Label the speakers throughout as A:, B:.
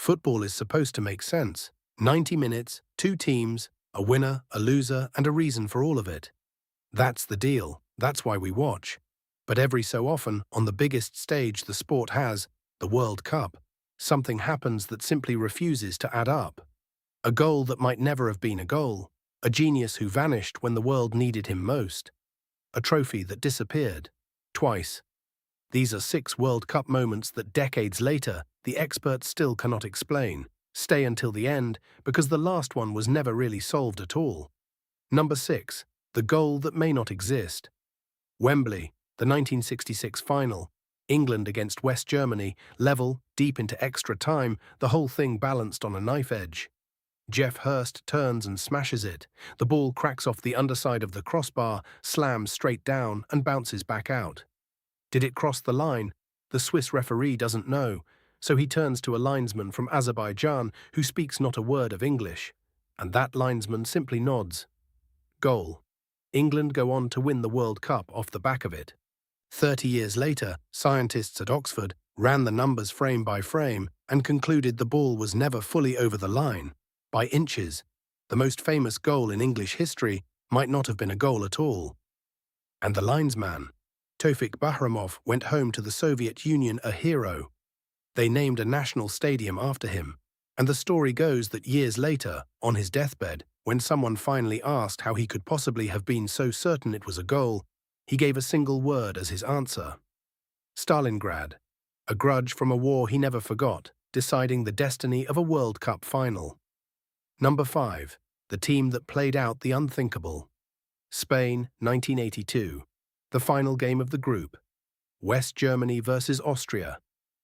A: Football is supposed to make sense. 90 minutes, two teams, a winner, a loser, and a reason for all of it. That's the deal. That's why we watch. But every so often, on the biggest stage the sport has, the World Cup, something happens that simply refuses to add up. A goal that might never have been a goal. A genius who vanished when the world needed him most. A trophy that disappeared. Twice. These are 6 World Cup moments that decades later, the experts still cannot explain. Stay until the end, because the last one was never really solved at all. Number 6. The goal that may not exist. Wembley, the 1966 final. England against West Germany, level, deep into extra time, the whole thing balanced on a knife edge. Jeff Hurst turns and smashes it. The ball cracks off the underside of the crossbar, slams straight down, and bounces back out. Did it cross the line? The Swiss referee doesn't know, so he turns to a linesman from Azerbaijan who speaks not a word of English, and that linesman simply nods. Goal. England go on to win the World Cup off the back of it. 30 years later, scientists at Oxford ran the numbers frame by frame and concluded the ball was never fully over the line. By inches, the most famous goal in English history might not have been a goal at all. And the linesman, Tofik Bahramov, went home to the Soviet Union a hero. They named a national stadium after him, and the story goes that years later, on his deathbed, when someone finally asked how he could possibly have been so certain it was a goal, he gave a single word as his answer. Stalingrad, a grudge from a war he never forgot, deciding the destiny of a World Cup final. Number 5. The team that played out the unthinkable. Spain, 1982. The final game of the group. West Germany versus Austria.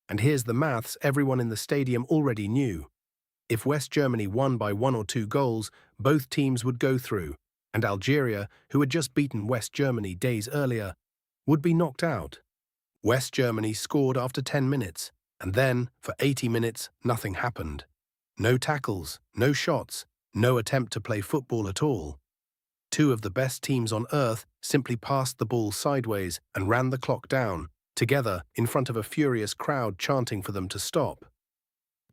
A: And here's the maths everyone in the stadium already knew. If West Germany won by 1 or 2 goals, both teams would go through, and Algeria, who had just beaten West Germany days earlier, would be knocked out. West Germany scored after 10 minutes, and then, for 80 minutes, nothing happened. No tackles, no shots, no attempt to play football at all. 2 of the best teams on earth simply passed the ball sideways and ran the clock down, together in front of a furious crowd chanting for them to stop.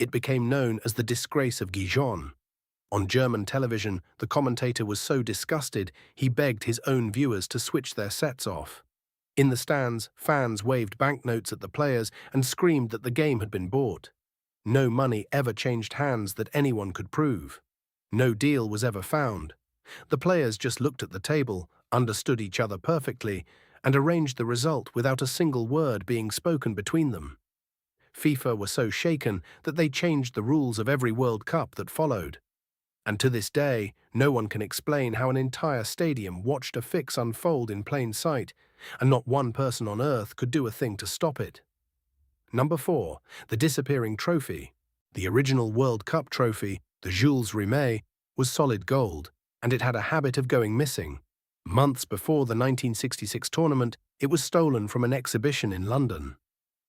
A: It became known as the Disgrace of Gijón. On German television, the commentator was so disgusted he begged his own viewers to switch their sets off. In the stands, fans waved banknotes at the players and screamed that the game had been bought. No money ever changed hands that anyone could prove. No deal was ever found. The players just looked at the table, understood each other perfectly, and arranged the result without a single word being spoken between them. FIFA were so shaken that they changed the rules of every World Cup that followed. And to this day, no one can explain how an entire stadium watched a fix unfold in plain sight, and not one person on earth could do a thing to stop it. Number 4. The disappearing trophy. The original World Cup trophy, the Jules Rimet, was solid gold, and it had a habit of going missing. Months before the 1966 tournament, it was stolen from an exhibition in London.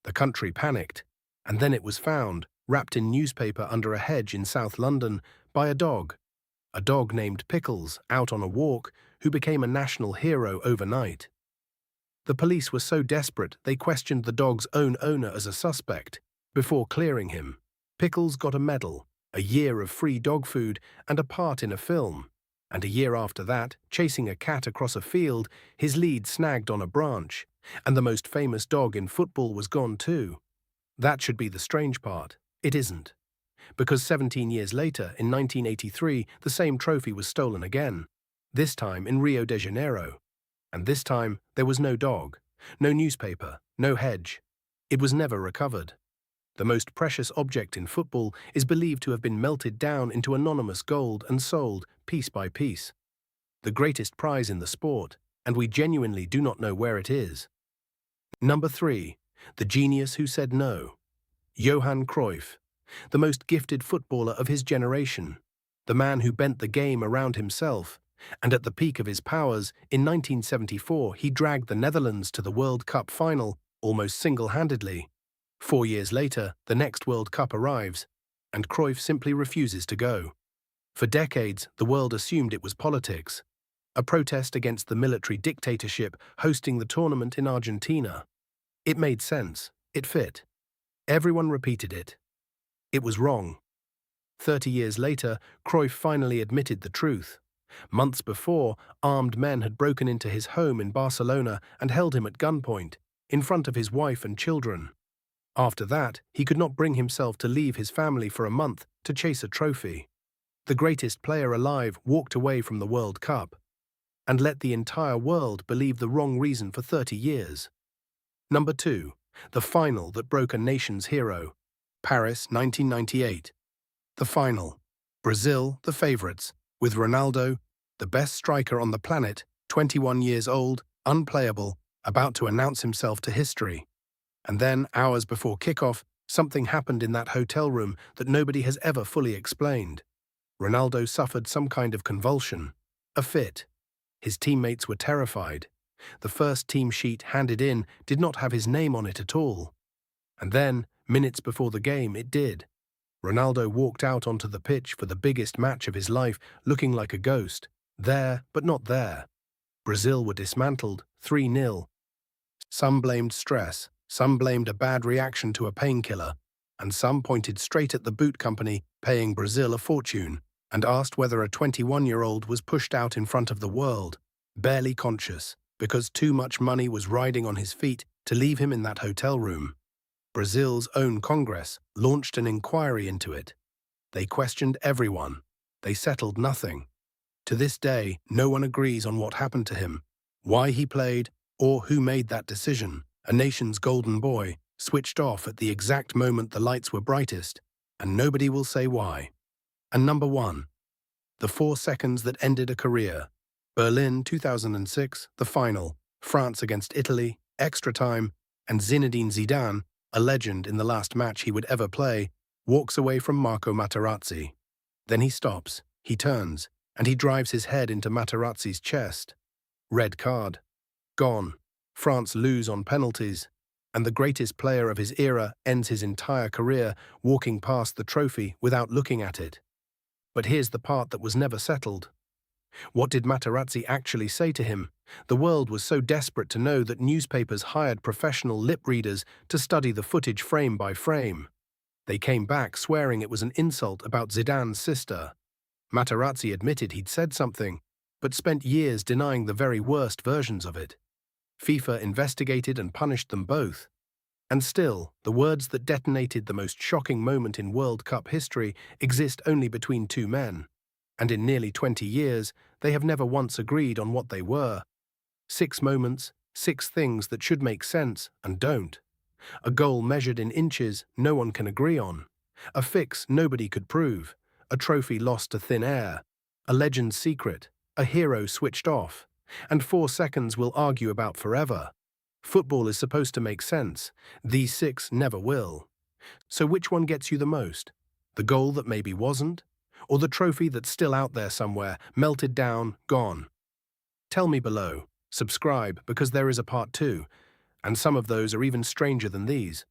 A: The country panicked, and then it was found, wrapped in newspaper under a hedge in South London, by a dog named Pickles, out on a walk, who became a national hero overnight. The police were so desperate they questioned the dog's own owner as a suspect. Before clearing him, Pickles got a medal, a year of free dog food, and a part in a film. And a year after that, chasing a cat across a field, his lead snagged on a branch, and the most famous dog in football was gone too. That should be the strange part. It isn't. Because 17 years later, in 1983, the same trophy was stolen again, this time in Rio de Janeiro. And this time, there was no dog, no newspaper, no hedge. It was never recovered. The most precious object in football is believed to have been melted down into anonymous gold and sold piece by piece. The greatest prize in the sport, and we genuinely do not know where it is. Number 3. The genius who said no. Johan Cruyff, the most gifted footballer of his generation, the man who bent the game around himself, and at the peak of his powers, in 1974 he dragged the Netherlands to the World Cup final almost single-handedly. 4 years later, the next World Cup arrives, and Cruyff simply refuses to go. For decades, the world assumed it was politics, a protest against the military dictatorship hosting the tournament in Argentina. It made sense. It fit. Everyone repeated it. It was wrong. 30 years later, Cruyff finally admitted the truth. Months before, armed men had broken into his home in Barcelona and held him at gunpoint, in front of his wife and children. After that, he could not bring himself to leave his family for a month to chase a trophy. The greatest player alive walked away from the World Cup and let the entire world believe the wrong reason for 30 years. Number 2. The final that broke a nation's hero. Paris, 1998. The final. Brazil, the favourites, with Ronaldo, the best striker on the planet, 21 years old, unplayable, about to announce himself to history. And then, hours before kickoff, something happened in that hotel room that nobody has ever fully explained. Ronaldo suffered some kind of convulsion, a fit. His teammates were terrified. The first team sheet handed in did not have his name on it at all. And then, minutes before the game, it did. Ronaldo walked out onto the pitch for the biggest match of his life, looking like a ghost, there but not there. Brazil were dismantled, 3-0. Some blamed stress, some blamed a bad reaction to a painkiller, and some pointed straight at the boot company paying Brazil a fortune, and asked whether a 21-year-old was pushed out in front of the world, barely conscious, because too much money was riding on his feet to leave him in that hotel room. Brazil's own Congress launched an inquiry into it. They questioned everyone. They settled nothing. To this day, no one agrees on what happened to him, why he played, or who made that decision. A nation's golden boy switched off at the exact moment the lights were brightest, and nobody will say why. And number 1. The 4 seconds that ended a career. Berlin 2006, the final, France against Italy, extra time, and Zinedine Zidane, a legend in the last match he would ever play, walks away from Marco Materazzi. Then he stops, he turns, and he drives his head into Materazzi's chest. Red card. Gone. France lose on penalties, and the greatest player of his era ends his entire career walking past the trophy without looking at it. But here's the part that was never settled. What did Materazzi actually say to him? The world was so desperate to know that newspapers hired professional lip readers to study the footage frame by frame. They came back swearing it was an insult about Zidane's sister. Materazzi admitted he'd said something, but spent years denying the very worst versions of it. FIFA investigated and punished them both. And still, the words that detonated the most shocking moment in World Cup history exist only between two men. And in nearly 20 years, they have never once agreed on what they were. 6 moments, 6 things that should make sense and don't. A goal measured in inches no one can agree on. A fix nobody could prove. A trophy lost to thin air. A legend's secret. A hero switched off. And 4 seconds we'll argue about forever. Football is supposed to make sense. These 6 never will. So which one gets you the most? The goal that maybe wasn't? Or the trophy that's still out there somewhere, melted down, gone? Tell me below. Subscribe because there is a part 2, and some of those are even stranger than these.